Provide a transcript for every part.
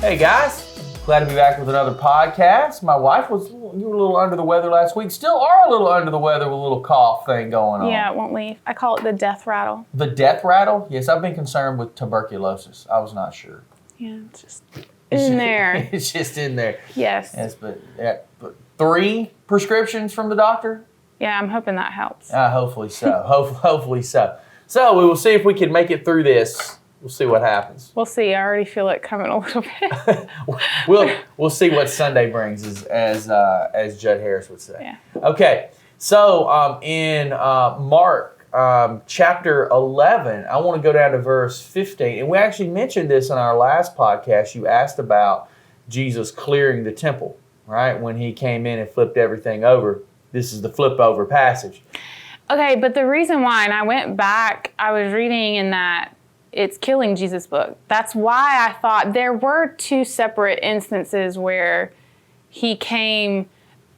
Hey guys, glad to be back with another podcast. My wife you were a little under the weather last week. Still are a little under the weather with a little cough thing going on. Yeah, it won't leave. I call it the death rattle. The death rattle? Yes, I've been concerned with tuberculosis. I was not sure. Yeah, it's just in there. It's just in there. Yes. Yes, but 3 prescriptions from the doctor? Yeah, I'm hoping that helps. Hopefully so. Hopefully so. So we will see if we can make it through this. We'll see what happens. We'll see. I already feel it coming a little bit. We'll see what Sunday brings, as Judd Harris would say. Yeah. Okay, so in Mark chapter 11, I want to go down to verse 15, and we actually mentioned this in our last podcast. You asked about Jesus clearing the temple, right? When he came in and flipped everything over. This is the flip over passage. Okay, but the reason why, and I went back, I was reading in that it's Killing Jesus book. That's why I thought there were 2 separate instances where he came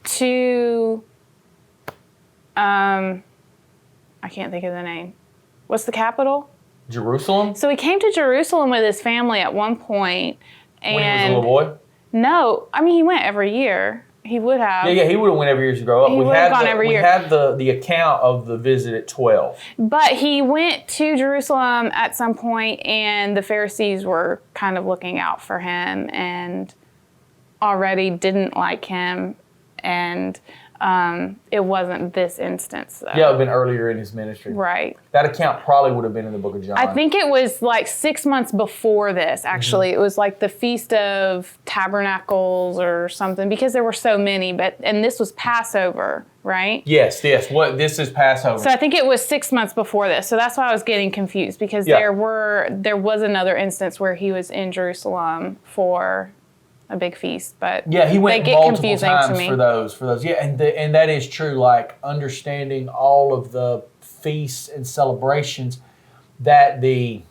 to, I can't think of the name. What's the capital? Jerusalem? So he came to Jerusalem with his family at one point. And when he was a little boy? No, I mean, he went every year. He would have. Yeah, he would have went every year to grow up. He would have gone every year. We had the account of the visit at 12. But he went to Jerusalem at some point, and the Pharisees were kind of looking out for him and already didn't like him. And it wasn't this instance, though. Yeah, it would have been earlier in his ministry. Right. That account probably would have been in the book of John. I think it was like 6 months before this, actually. Mm-hmm. It was like the Feast of Tabernacles or something, because there were so many. And this was Passover, right? Yes. This is Passover. So I think it was 6 months before this. So that's why I was getting confused, because there was another instance where he was in Jerusalem for a big feast, but yeah, he went multiple times to for those. Yeah, and that is true. Like understanding all of the feasts and celebrations that the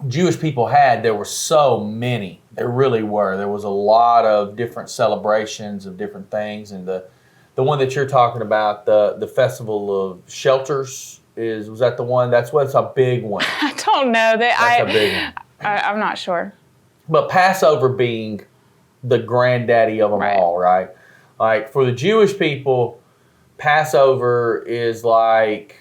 Jewish people had, there were so many. There really were. There was a lot of different celebrations of different things, and the one that you're talking about, the Festival of Shelters, was that the one? That's a big one. I don't know. That's a big one. I'm not sure. But Passover being the granddaddy of them all, right? Like for the Jewish people, Passover is like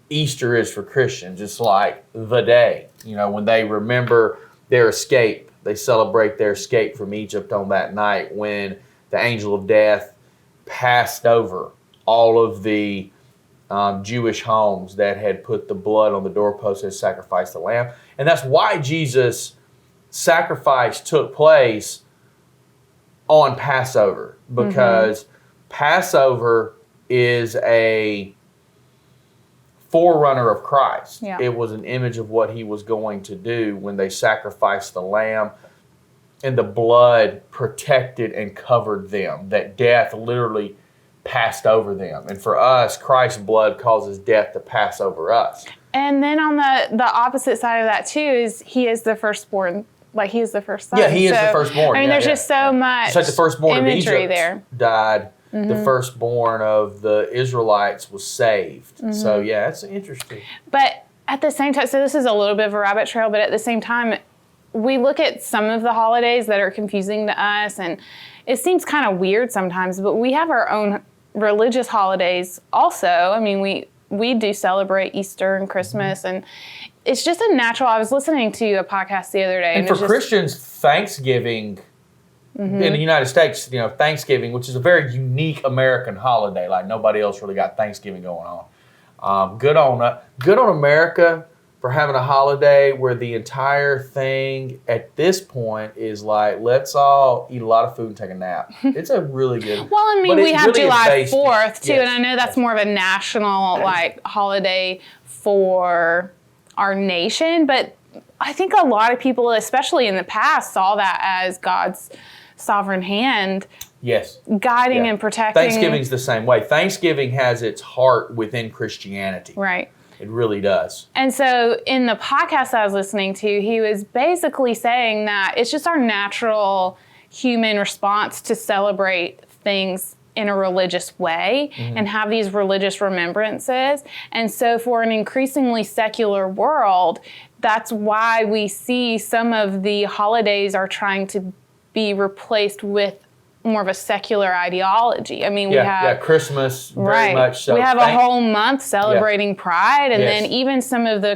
Easter is for Christians. It's like the day. You know, when they remember their escape, they celebrate their escape from Egypt on that night when the angel of death passed over all of the Jewish homes that had put the blood on the doorpost and sacrificed the lamb. And that's why Jesus' sacrifice took place on Passover, because Passover is a forerunner of Christ. Yeah. It was an image of what he was going to do when they sacrificed the lamb, and the blood protected and covered them. That death literally passed over them. And for us, Christ's blood causes death to pass over us. And then on the opposite side of that too is he is the firstborn. Like he is the first son. Yeah, he is the firstborn. I mean, there's just so much. It's like the firstborn of Egypt there. Died. Mm-hmm. The firstborn of the Israelites was saved. Mm-hmm. So yeah, it's interesting. But at the same time, so this is a little bit of a rabbit trail, but at the same time, we look at some of the holidays that are confusing to us, and it seems kind of weird sometimes, but we have our own religious holidays also. I mean, we do celebrate Easter and Christmas, and it's just a natural. I was listening to a podcast the other day. And for Christians, Thanksgiving in the United States, Thanksgiving, which is a very unique American holiday, like nobody else really got Thanksgiving going on. Good on America for having a holiday where the entire thing at this point is like, let's all eat a lot of food and take a nap. It's a really good. Well, I mean, we have really July 4th too, yes, and I know that's more of a national holiday for our nation, but I think a lot of people, especially in the past, saw that as God's sovereign hand guiding and protecting. Thanksgiving's the same way. Thanksgiving has its heart within Christianity. Right. It really does. And so in the podcast I was listening to, he was basically saying that it's just our natural human response to celebrate things in a religious way and have these religious remembrances. And so for an increasingly secular world, that's why we see some of the holidays are trying to be replaced with more of a secular ideology. I mean, we have Christmas very much so. We have a whole month celebrating Pride, and Yes. then even some of the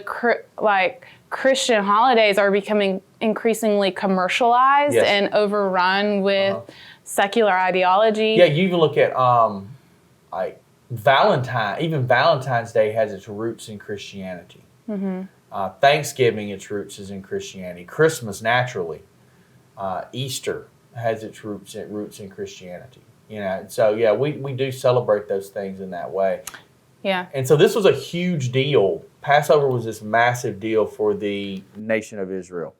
Christian holidays are becoming increasingly commercialized and overrun with secular ideology. Yeah, you even look at like Valentine's Day has its roots in Christianity. Mm-hmm. Thanksgiving, its roots is in Christianity. Christmas, naturally. Easter has its roots in Christianity. So yeah, we do celebrate those things in that way. Yeah. And so this was a huge deal. Passover was this massive deal for the nation of Israel.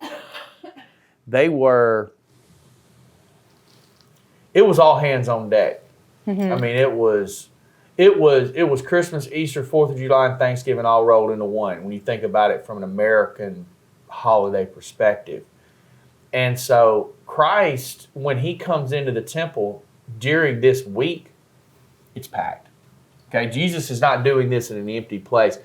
It was all hands on deck. Mm-hmm. I mean, it was Christmas, Easter, 4th of July, and Thanksgiving all rolled into one when you think about it from an American holiday perspective. And so Christ, when he comes into the temple during this week, it's packed. Okay, Jesus is not doing this in an empty place.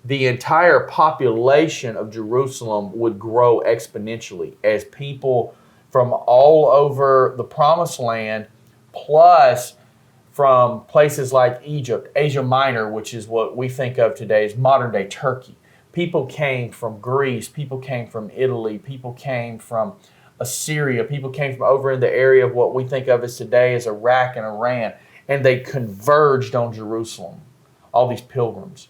The entire population of Jerusalem would grow exponentially as people from all over the Promised Land, plus from places like Egypt, Asia Minor, which is what we think of today as modern-day Turkey. People came from Greece. People came from Italy. People came from Assyria. People came from over in the area of what we think of as today as Iraq and Iran. And they converged on Jerusalem, all these pilgrims.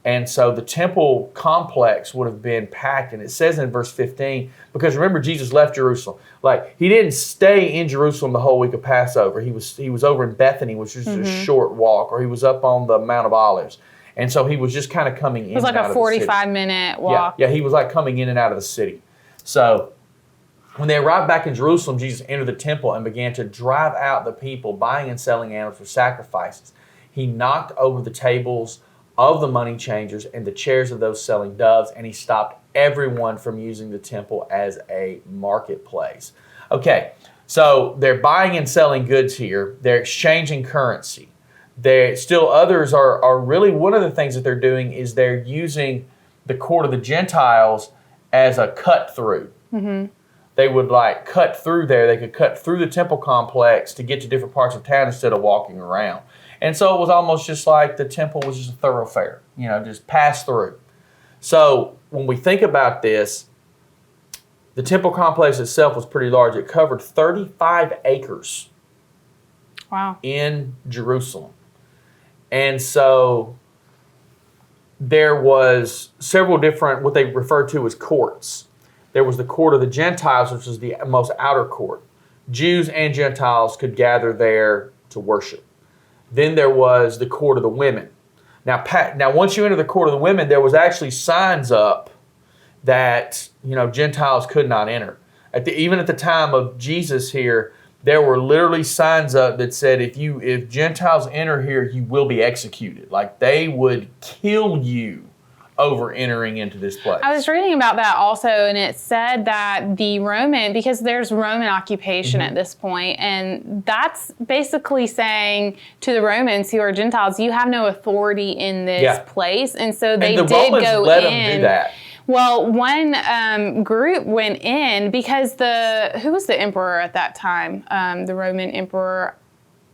And so the temple complex would have been packed. And it says in verse 15, because remember, Jesus left Jerusalem. Like, he didn't stay in Jerusalem the whole week of Passover. He was over in Bethany, which was a short walk, or he was up on the Mount of Olives. And so he was just kind of coming in and out of the city. It was like a 45-minute walk. Yeah, he was like coming in and out of the city. So when they arrived back in Jerusalem, Jesus entered the temple and began to drive out the people buying and selling animals for sacrifices. He knocked over the tables of the money changers and the chairs of those selling doves, and he stopped everyone from using the temple as a marketplace. Okay, so they're buying and selling goods here. They're exchanging currency. Others are really, one of the things that they're doing is they're using the court of the Gentiles as a cut through. Mm-hmm. They would cut through there. They could cut through the temple complex to get to different parts of town instead of walking around. And so it was almost just like the temple was just a thoroughfare, just pass through. So when we think about this, the temple complex itself was pretty large. It covered 35 acres. Wow. In Jerusalem. And so there was several different, what they referred to as courts. There was the court of the Gentiles, which was the most outer court. Jews and Gentiles could gather there to worship. Then there was the court of the women. Now, once you enter the court of the women, there was actually signs up that Gentiles could not enter. Even at the time of Jesus here, there were literally signs up that said, if Gentiles enter here, you will be executed. Like, they would kill you over entering into this place. I was reading about that also, and it said that because there's Roman occupation at this point, and that's basically saying to the Romans who are Gentiles, you have no authority in this place, and so they did Romans go let in. them do that. Well, one group went in because who was the emperor at that time? The Roman emperor.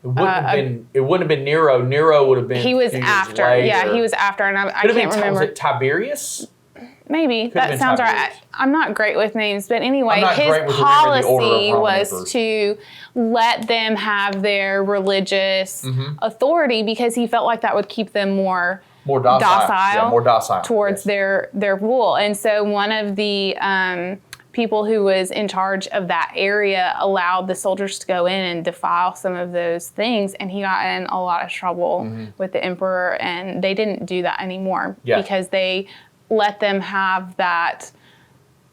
It wouldn't have been Nero. Nero would have been. He was after. Later. Yeah, he was after, and I can't remember. Was it Tiberius? Maybe that sounds right. I'm not great with names, but anyway, his policy was to let them have their religious authority because he felt like that would keep them more docile towards their rule. And so one of the people who was in charge of that area allowed the soldiers to go in and defile some of those things, and he got in a lot of trouble with the emperor, and they didn't do that anymore because they let them have that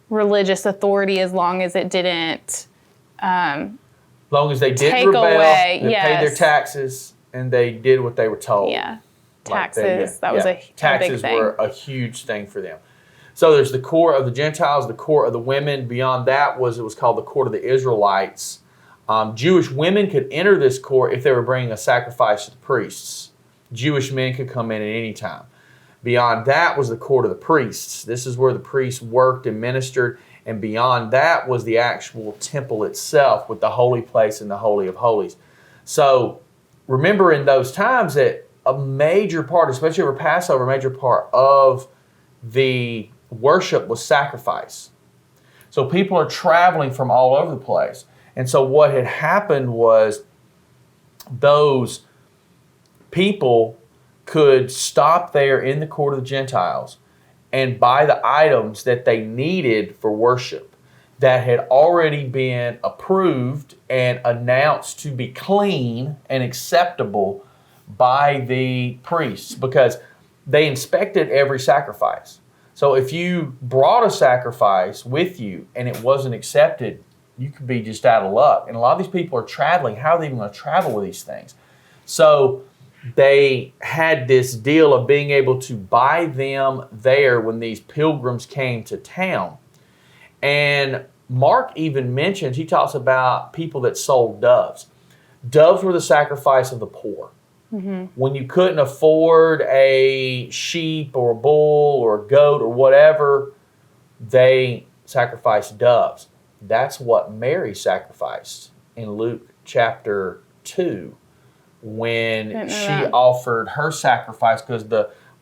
religious authority as long as it didn't long as they didn't rebel, they paid their taxes, and they did what they were told. Yeah, taxes, that was a big thing. Taxes were a huge thing for them. So there's the court of the Gentiles, the court of the women. Beyond that it was called the court of the Israelites. Jewish women could enter this court if they were bringing a sacrifice to the priests. Jewish men could come in at any time. Beyond that was the court of the priests. This is where the priests worked and ministered. And beyond that was the actual temple itself with the holy place and the Holy of Holies. So remember in those times that a major part, especially over Passover, a major part of the worship was sacrifice. So people are traveling from all over the place. And so what had happened was those people could stop there in the court of the Gentiles and buy the items that they needed for worship that had already been approved and announced to be clean and acceptable by the priests, because they inspected every sacrifice. So if you brought a sacrifice with you and it wasn't accepted, you could be just out of luck. And a lot of these people are traveling. How are they even going to travel with these things? So they had this deal of being able to buy them there when these pilgrims came to town. And Mark even mentions, he talks about people that sold doves. Doves were the sacrifice of the poor. Mm-hmm. When you couldn't afford a sheep or a bull or a goat or whatever, they sacrificed doves. That's what Mary sacrificed in Luke chapter 2. When she offered her sacrifice, because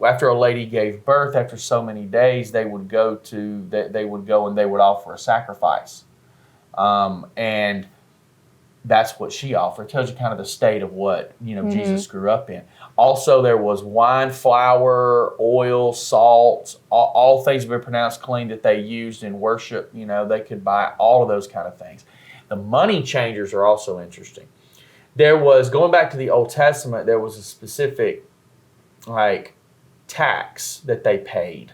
after a lady gave birth, after so many days, they would go and they would offer a sacrifice, and that's what she offered. It tells you kind of the state of what Jesus grew up in. Also, there was wine, flour, oil, salt, all things that were pronounced clean that they used in worship. They could buy all of those kind of things. The money changers are also interesting. There was, going back to the Old Testament, there was a specific tax that they paid.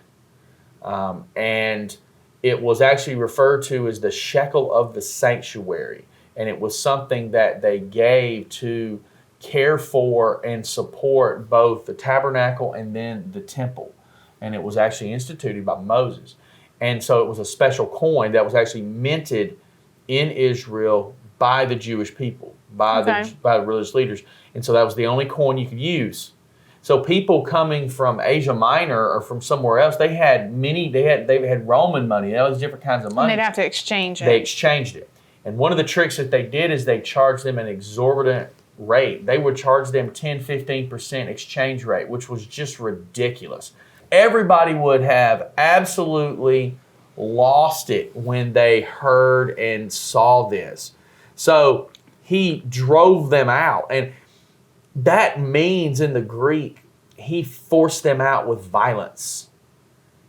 And it was actually referred to as the shekel of the sanctuary. And it was something that they gave to care for and support both the tabernacle and then the temple. And it was actually instituted by Moses. And so it was a special coin that was actually minted in Israel by the Jewish people, by the religious leaders. And so that was the only coin you could use. So people coming from Asia Minor or from somewhere else, they had Roman money, all these different kinds of money. And they'd have to exchange it. They exchanged it. And one of the tricks that they did is they charged them an exorbitant rate. They would charge them 10-15% exchange rate, which was just ridiculous. Everybody would have absolutely lost it when they heard and saw this. So he drove them out. And that means in the Greek, he forced them out with violence.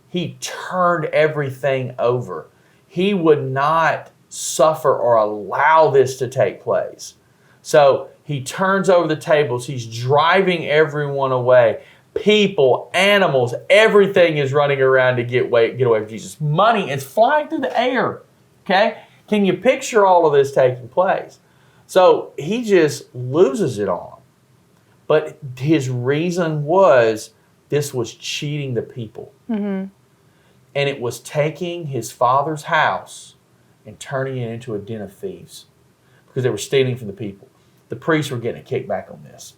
He turned everything over. He would not suffer or allow this to take place. So he turns over the tables. He's driving everyone away. People, animals, everything is running around to get away from Jesus. Money is flying through the air. Okay? Can you picture all of this taking place? So he just loses it on. But his reason was this was cheating the people. Mm-hmm. And it was taking his father's house and turning it into a den of thieves because they were stealing from the people. The priests were getting a kickback on this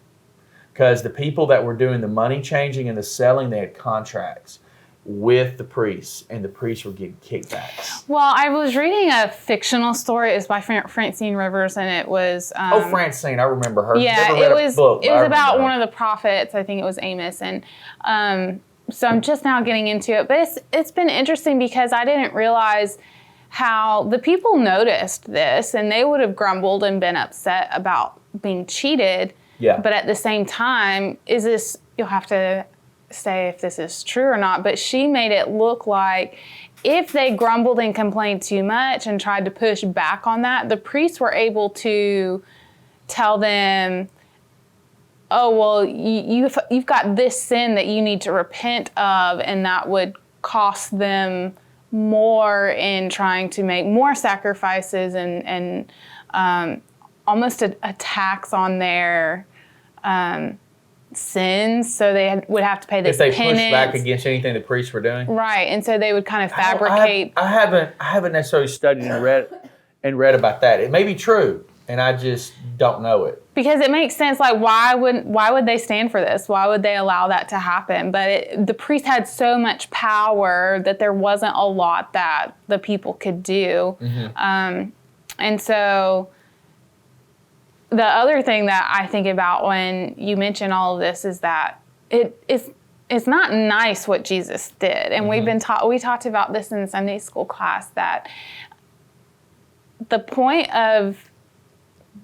because the people that were doing the money changing and the selling, they had contracts with the priests, and the priests were getting kickbacks. Well, I was reading a fictional story. It was by Francine Rivers, and it was... Francine, I remember her. Yeah, it was about one of the prophets. I think it was Amos, and so I'm just now getting into it. But it's been interesting because I didn't realize how the people noticed this, and they would have grumbled and been upset about being cheated. Yeah. But at the same time, you'll have to say if this is true or not, but she made it look like if they grumbled and complained too much and tried to push back on that, the priests were able to tell them, oh, well, you've got this sin that you need to repent of, and that would cost them more in trying to make more sacrifices and almost a tax on their sins, so they would have to pay this penance. If they pushed back against anything the priests were doing, right? And so they would kind of fabricate. I haven't necessarily studied and read about that. It may be true. And I just don't know it. Because it makes sense. Like, why would they stand for this? Why would they allow that to happen? But the priest had so much power that there wasn't a lot that the people could do. And so the other thing that I think about when you mention all of this is that it's not nice what Jesus did. And we talked about this in Sunday school class, that the point of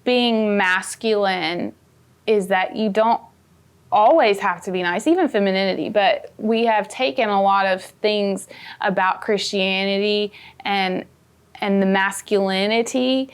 being masculine is that you don't always have to be nice, even femininity, but we have taken a lot of things about Christianity and the masculinity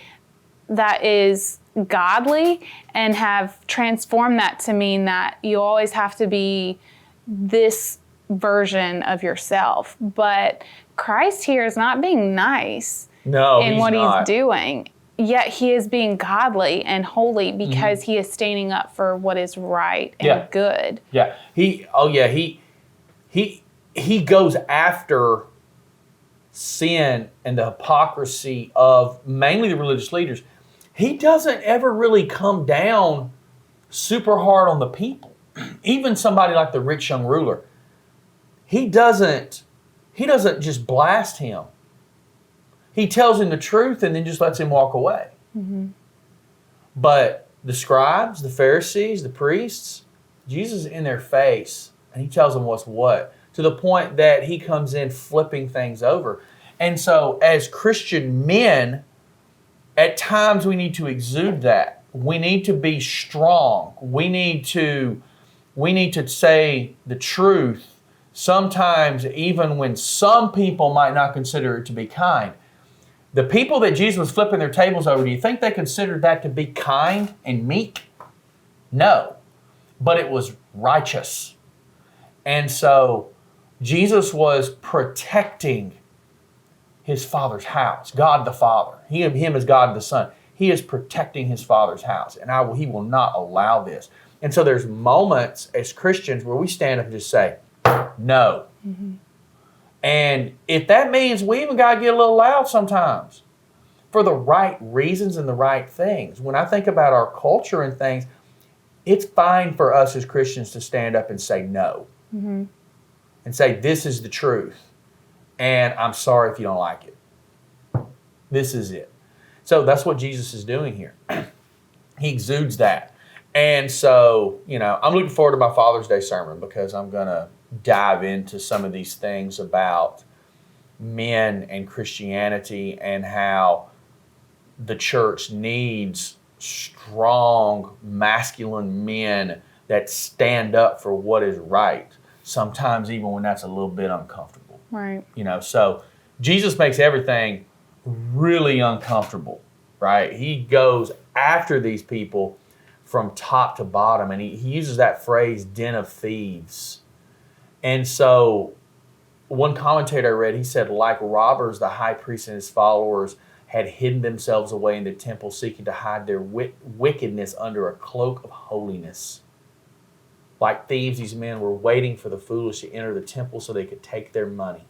that is godly and have transformed that to mean that you always have to be this version of yourself. But Christ here is not being nice in what he's doing. Yet he is being godly and holy because he is standing up for what is right and good. Yeah. He goes after sin and the hypocrisy of mainly the religious leaders. He doesn't ever really come down super hard on the people. Even somebody like the rich young ruler, he doesn't just blast him. He tells him the truth and then just lets him walk away. But the scribes, the Pharisees, the priests, Jesus is in their face and he tells them what's what, to the point that he comes in flipping things over. And so as Christian men, at times we need to exude that. We need to be strong. We need to say the truth, sometimes even when some people might not consider it to be kind. The people that Jesus was flipping their tables over, do you think they considered that to be kind and meek? No. But it was righteous. And so Jesus was protecting his Father's house, God the Father. Him as God the Son. He is protecting his Father's house. And he will not allow this. And so there's moments as Christians where we stand up and just say, no. And if that means we even got to get a little loud sometimes for the right reasons and the right things. When I think about our culture and things, it's fine for us as Christians to stand up and say no. And say, this is the truth. And I'm sorry if you don't like it. This is it. So that's what Jesus is doing here. He exudes that. And so, I'm looking forward to my Father's Day sermon because I'm going to dive into some of these things about men and Christianity and how the church needs strong, masculine men that stand up for what is right, sometimes even when that's a little bit uncomfortable. Right. So Jesus makes everything really uncomfortable, right? He goes after these people from top to bottom, and he uses that phrase, den of thieves. And so one commentator I read, he said, like robbers, the high priest and his followers had hidden themselves away in the temple, seeking to hide their wickedness under a cloak of holiness. Like thieves, these men were waiting for the foolish to enter the temple so they could take their money.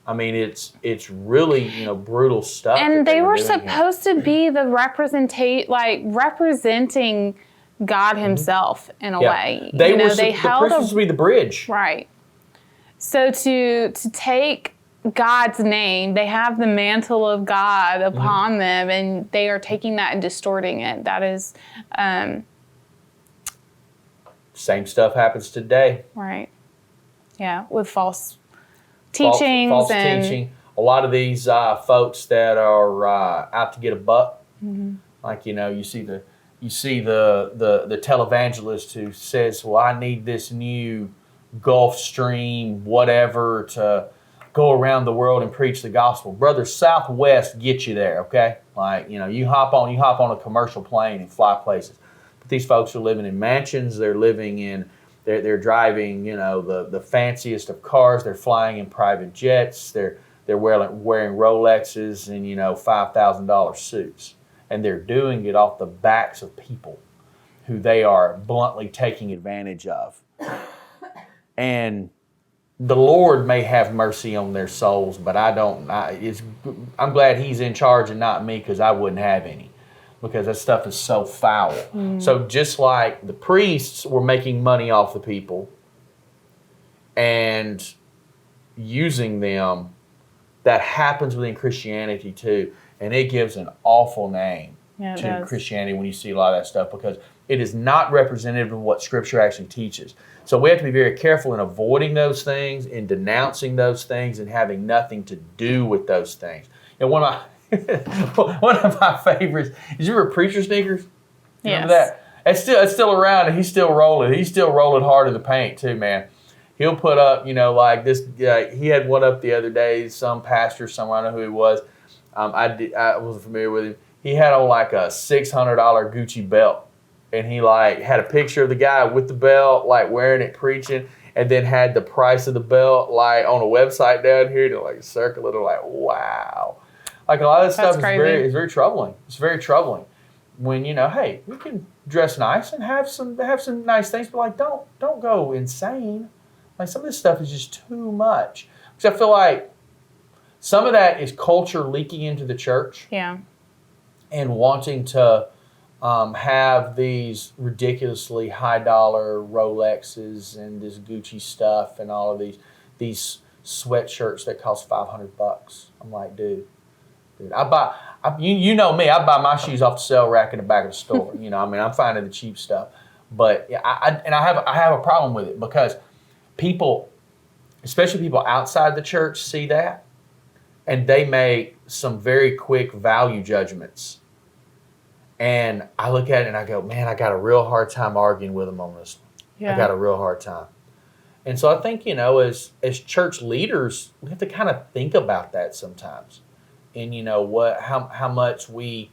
I mean, it's really, brutal stuff. And they were supposed to be the representing God himself in a way. The priests supposed to be the bridge. Right. So to take God's name, they have the mantle of God upon them, and they are taking that and distorting it. That is... same stuff happens today. Right. Yeah, with false teachings. False teaching. A lot of these folks that are out to get a buck, like, you see the televangelist who says, well, I need this new Gulfstream, whatever, to go around the world and preach the gospel. Brother, Southwest gets you there, okay? Like, you hop on a commercial plane and fly places. But these folks are living in mansions. They're living in, they're driving, the fanciest of cars. They're flying in private jets. They're wearing Rolexes and, $5,000 suits. And they're doing it off the backs of people who they are bluntly taking advantage of. And the Lord may have mercy on their souls, but I'm glad he's in charge and not me, because I wouldn't have any. because that stuff is so foul. So just like the priests were making money off the people and using them, that happens within Christianity too. And it gives an awful name to Christianity when you see a lot of that stuff, because it is not representative of what Scripture actually teaches. So we have to be very careful in avoiding those things, in denouncing those things, and having nothing to do with those things. And one of my favorites is, you remember Preacher Sneakers? Remember that? It's still around, and he's still rolling. He's still rolling hard in the paint too, man. He'll put up, like this. He had one up the other day. Some pastor somewhere, I don't know who he was. I wasn't familiar with him. He had on like a $600 Gucci belt, and he like had a picture of the guy with the belt, like wearing it, preaching, and then had the price of the belt like on a website down here to like circle it. I'm like, wow. Like a lot of this stuff is very troubling. It's very troubling when, hey, we can dress nice and have some nice things, but like don't go insane. Like some of this stuff is just too much. Because I feel like some of that is culture leaking into the church. Yeah. And wanting to have these ridiculously high dollar Rolexes and this Gucci stuff and all of these sweatshirts that cost $500. I'm like, dude, I buy. You know me. I buy my shoes off the sale rack in the back of the store. I'm finding the cheap stuff, but I have a problem with it, because people, especially people outside the church, see that, and they make some very quick value judgments. And I look at it and I go, man, I got a real hard time arguing with them on this one. Yeah. I got a real hard time. And so I think, as church leaders, we have to kind of think about that sometimes. And how much we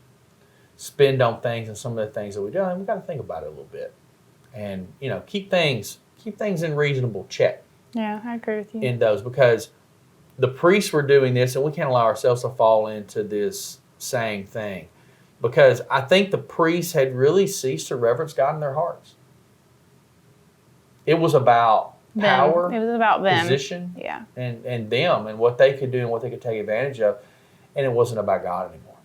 spend on things and some of the things that we do. And we've got to think about it a little bit. And, keep things in reasonable check. Yeah, I agree with you. In those, because the priests were doing this, and we can't allow ourselves to fall into this same thing. Because I think the priests had really ceased to reverence God in their hearts. It was about power. It was about them. Position. Yeah. And them and what they could do and what they could take advantage of. And it wasn't about God anymore.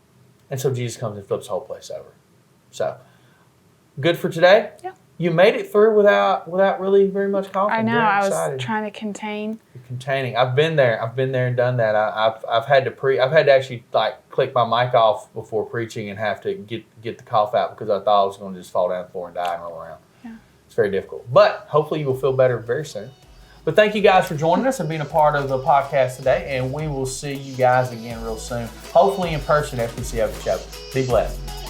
And so Jesus comes and flips the whole place over. So, good for today? Yeah. You made it through without really very much coughing. I know. I was trying to contain. Containing. I've been there and done that. I've had to actually like click my mic off before preaching and have to get the cough out, because I thought I was going to just fall down the floor and die and roll around. Yeah. It's very difficult. But hopefully you will feel better very soon. But thank you guys for joining us and being a part of the podcast today, and we will see you guys again real soon. Hopefully in person at FPC Okeechobee. Be blessed.